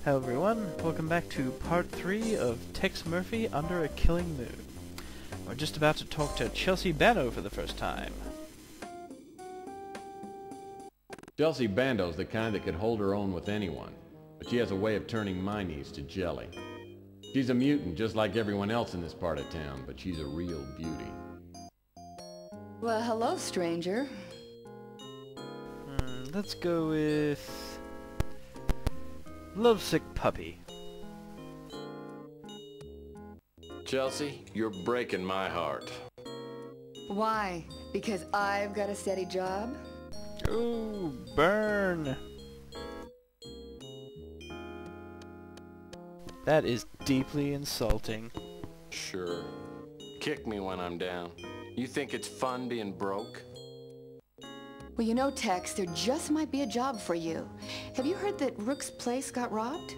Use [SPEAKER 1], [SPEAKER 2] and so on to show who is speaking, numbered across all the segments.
[SPEAKER 1] Hello everyone, welcome back to part 3 of Tex Murphy Under a Killing Moon. We're just about to talk to Chelsea Bano for the first time.
[SPEAKER 2] Chelsea Bando's the kind that could hold her own with anyone, but she has a way of turning my knees to jelly. She's a mutant just like everyone else in this part of town, but she's a real beauty.
[SPEAKER 3] Well, hello, stranger.
[SPEAKER 1] Let's go with... Lovesick Puppy.
[SPEAKER 2] Chelsea, you're breaking my heart.
[SPEAKER 3] Why? Because I've got a steady job?
[SPEAKER 1] Ooh, burn! That is deeply insulting.
[SPEAKER 2] Sure. Kick me when I'm down. You think it's fun being broke?
[SPEAKER 3] Well, you know, Tex, there just might be a job for you. Have you heard that Rook's place got robbed?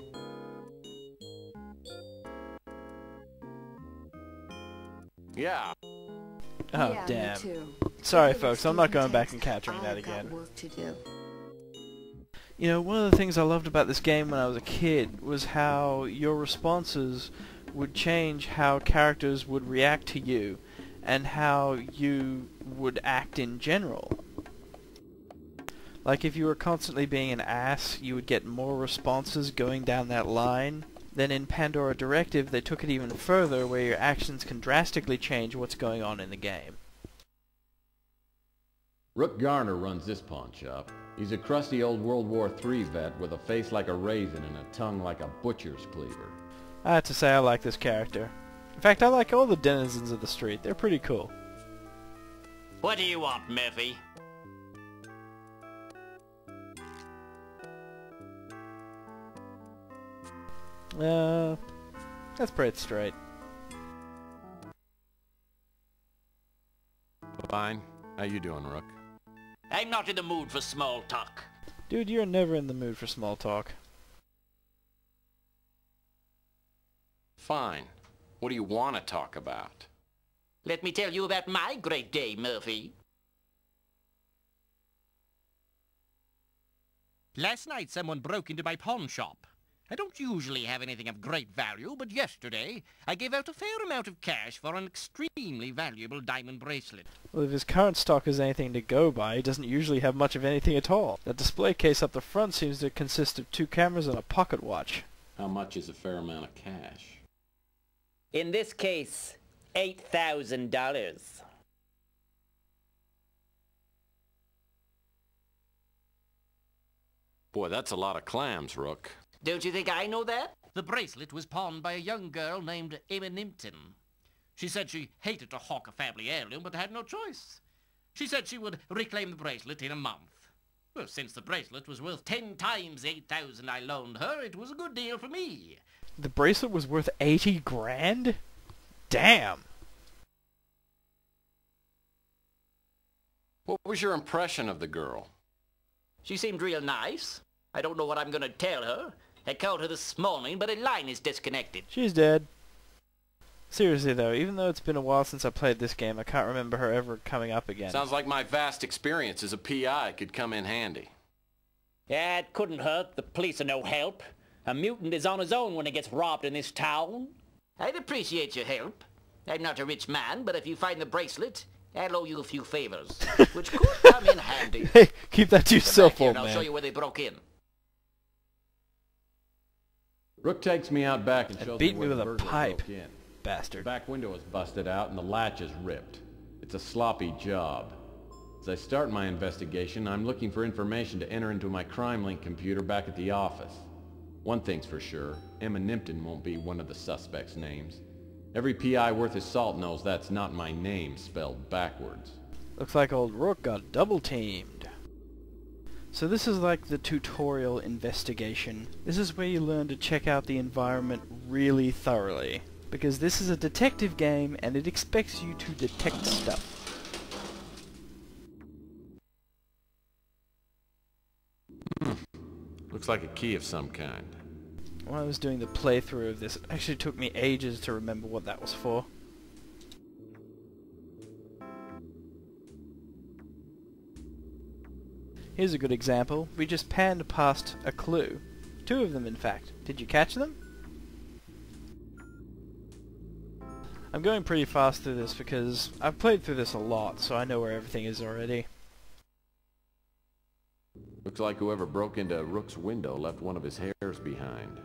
[SPEAKER 2] Yeah.
[SPEAKER 1] Oh,
[SPEAKER 3] Yeah,
[SPEAKER 1] damn.
[SPEAKER 3] me too.
[SPEAKER 1] Sorry
[SPEAKER 3] Good
[SPEAKER 1] folks, I'm not
[SPEAKER 3] excuse,
[SPEAKER 1] going back
[SPEAKER 3] Tex.
[SPEAKER 1] and capturing that
[SPEAKER 3] I've got
[SPEAKER 1] again.
[SPEAKER 3] work to do.
[SPEAKER 1] You know, one of the things I loved about this game when I was a kid was how your responses would change how characters would react to you and how you would act in general. Like if you were constantly being an ass, you would get more responses going down that line. Then in Pandora Directive, they took it even further, where your actions can drastically change what's going on in the game.
[SPEAKER 2] Rook Garner runs this pawn shop. He's a crusty old World War III vet with a face like a raisin and a tongue like a butcher's cleaver.
[SPEAKER 1] I have to say I like this character. In fact, I like all the denizens of the street. They're pretty cool.
[SPEAKER 4] What do you want, Murphy?
[SPEAKER 1] Let's play it straight.
[SPEAKER 2] Fine. How you doing, Rook?
[SPEAKER 4] I'm not in the mood for small talk.
[SPEAKER 1] Dude, you're never in the mood for small talk.
[SPEAKER 2] Fine. What do you want to talk about?
[SPEAKER 4] Let me tell you about my great day, Murphy. Last night someone broke into my pawn shop. I don't usually have anything of great value, but yesterday I gave out a fair amount of cash for an extremely valuable diamond bracelet.
[SPEAKER 1] Well, if his current stock is anything to go by, he doesn't usually have much of anything at all. That display case up the front seems to consist of 2 cameras and a pocket watch.
[SPEAKER 2] How much is a fair amount of cash?
[SPEAKER 4] In this case, $8,000.
[SPEAKER 2] Boy, that's a lot of clams, Rook.
[SPEAKER 4] Don't you think I know that? The bracelet was pawned by a young girl named Agen. She said she hated to hawk a family heirloom, but had no choice. She said she would reclaim the bracelet in a month. Well, since the bracelet was worth 10 times $8,000 I loaned her, it was a good deal for me.
[SPEAKER 1] The bracelet was worth 80 grand? Damn!
[SPEAKER 2] What was your impression of the girl?
[SPEAKER 4] She seemed real nice. I don't know what I'm going to tell her. I called her this morning, but her line is disconnected.
[SPEAKER 1] She's dead. Seriously though, even though it's been a while since I played this game, I can't remember her ever coming up again.
[SPEAKER 2] Sounds like my vast experience as a PI could come in handy.
[SPEAKER 4] Yeah, it couldn't hurt. The police are no help. A mutant is on his own when he gets robbed in this town. I'd appreciate your help. I'm not a rich man, but if you find the bracelet, I'll owe you a few favors, which could come in handy.
[SPEAKER 1] Hey, keep that to yourself,
[SPEAKER 4] Come
[SPEAKER 1] old
[SPEAKER 4] back here and I'll show
[SPEAKER 1] man.
[SPEAKER 4] you where they broke in.
[SPEAKER 2] Rook takes me out back and shows
[SPEAKER 1] beat
[SPEAKER 2] me
[SPEAKER 1] me
[SPEAKER 2] where
[SPEAKER 1] with
[SPEAKER 2] the
[SPEAKER 1] a
[SPEAKER 2] burglar
[SPEAKER 1] pipe.
[SPEAKER 2] broke in. The
[SPEAKER 1] Bastard.
[SPEAKER 2] back window is busted out and the latch is ripped. It's a sloppy job. As I start my investigation, I'm looking for information to enter into my crime-link computer back at the office. One thing's for sure, Emma Nimpton won't be one of the suspects' names. Every PI worth his salt knows that's not my name spelled backwards.
[SPEAKER 1] Looks like old Rook got double-teamed. So this is like the tutorial investigation. This is where you learn to check out the environment really thoroughly. Because this is a detective game and it expects you to detect stuff.
[SPEAKER 2] Looks like a key of some kind.
[SPEAKER 1] When I was doing the playthrough of this, it actually took me ages to remember what that was for. Here's a good example. We just panned past a clue. 2 of them, in fact. Did you catch them? I'm going pretty fast through this because I've played through this a lot, so I know where everything is already.
[SPEAKER 2] Looks like whoever broke into Rook's window left one of his hairs behind.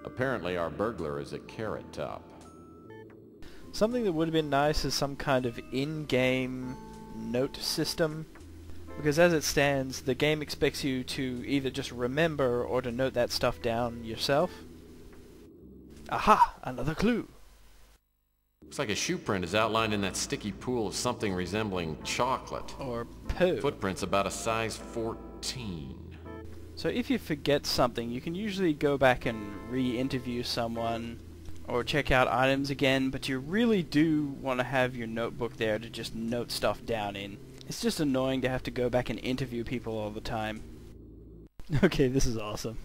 [SPEAKER 2] Apparently our burglar is a Carrot Top.
[SPEAKER 1] Something that would have been nice is some kind of in-game note system, because as it stands, the game expects you to either just remember or to note that stuff down yourself. Aha! Another clue!
[SPEAKER 2] Looks like a shoe print is outlined in that sticky pool of something resembling chocolate.
[SPEAKER 1] Or poo.
[SPEAKER 2] Footprints about a size 14.
[SPEAKER 1] So if you forget something, you can usually go back and re-interview someone or check out items again, but you really do want to have your notebook there to just note stuff down in. It's just annoying to have to go back and interview people all the time. Okay, this is awesome.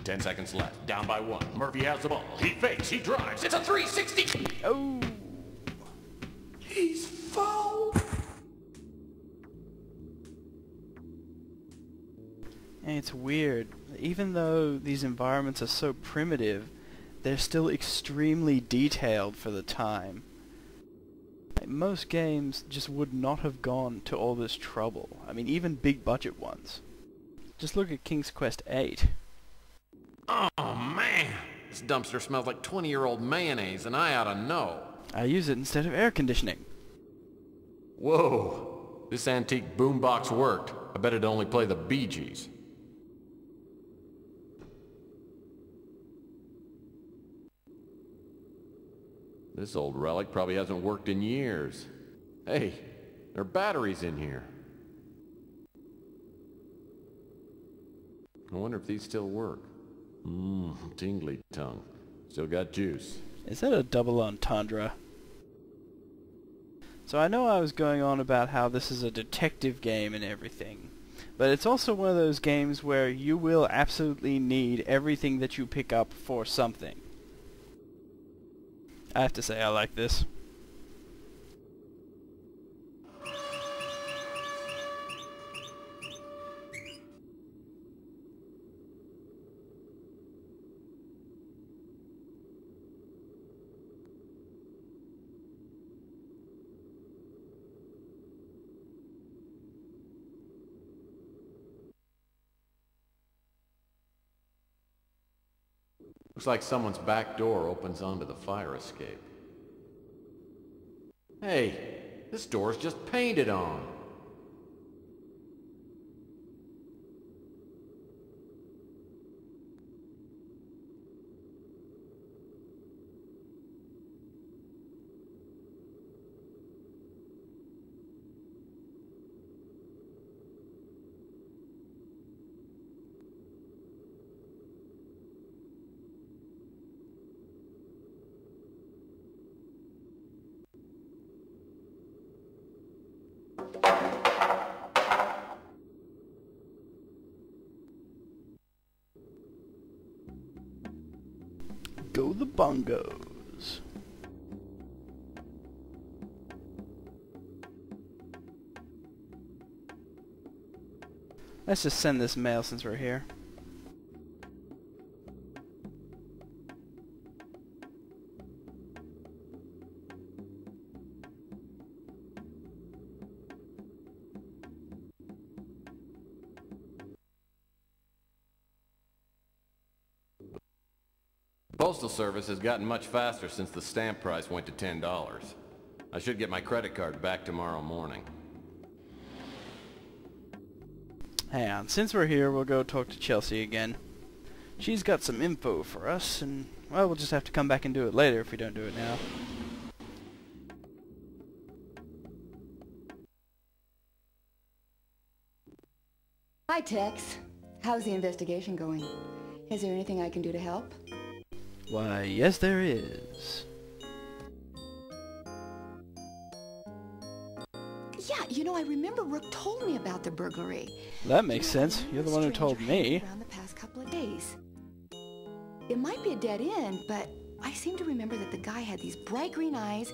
[SPEAKER 5] 10 seconds left. Down by 1. Murphy has the ball. He fakes. He drives. It's a 360.
[SPEAKER 1] Oh!
[SPEAKER 5] He's fouled.
[SPEAKER 1] And it's weird. Even though these environments are so primitive, they're still extremely detailed for the time. Like, most games just would not have gone to all this trouble. I mean, even big budget ones. Just look at King's Quest VIII.
[SPEAKER 2] Oh man! This dumpster smells like 20-year-old mayonnaise and I ought to know.
[SPEAKER 1] I use it instead of air conditioning.
[SPEAKER 2] Whoa! This antique boombox worked. I bet it'd only play the Bee Gees. This old relic probably hasn't worked in years. Hey, there are batteries in here. I wonder if these still work. Tingly tongue. Still got juice.
[SPEAKER 1] Is that a double entendre? So I know I was going on about how this is a detective game and everything, but it's also one of those games where you will absolutely need everything that you pick up for something. I have to say I like this.
[SPEAKER 2] Looks like someone's back door opens onto the fire escape. Hey, this door's just painted on.
[SPEAKER 1] Go the bongos. Let's just send this mail since we're here.
[SPEAKER 2] Postal Service has gotten much faster since the stamp price went to $10. I should get my credit card back tomorrow morning.
[SPEAKER 1] Hang on, since we're here, we'll go talk to Chelsea again. She's got some info for us, and, well, we'll just have to come back and do it later if we don't do it now.
[SPEAKER 3] Hi, Tex. How's the investigation going? Is there anything I can do to help?
[SPEAKER 1] Why, yes there is.
[SPEAKER 3] Yeah, you know, I remember Rook told me about the burglary.
[SPEAKER 1] That makes sense. You're the one who told me.
[SPEAKER 3] Around the past couple of days. It might be a dead end, but I seem to remember that the guy had these bright green eyes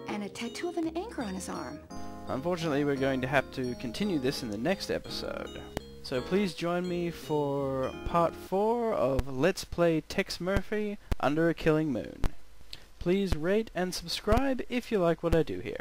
[SPEAKER 3] and a tattoo of an anchor on his arm.
[SPEAKER 1] Unfortunately, we're going to have to continue this in the next episode. So please join me for part 4 of Let's Play Tex Murphy Under a Killing Moon. Please rate and subscribe if you like what I do here.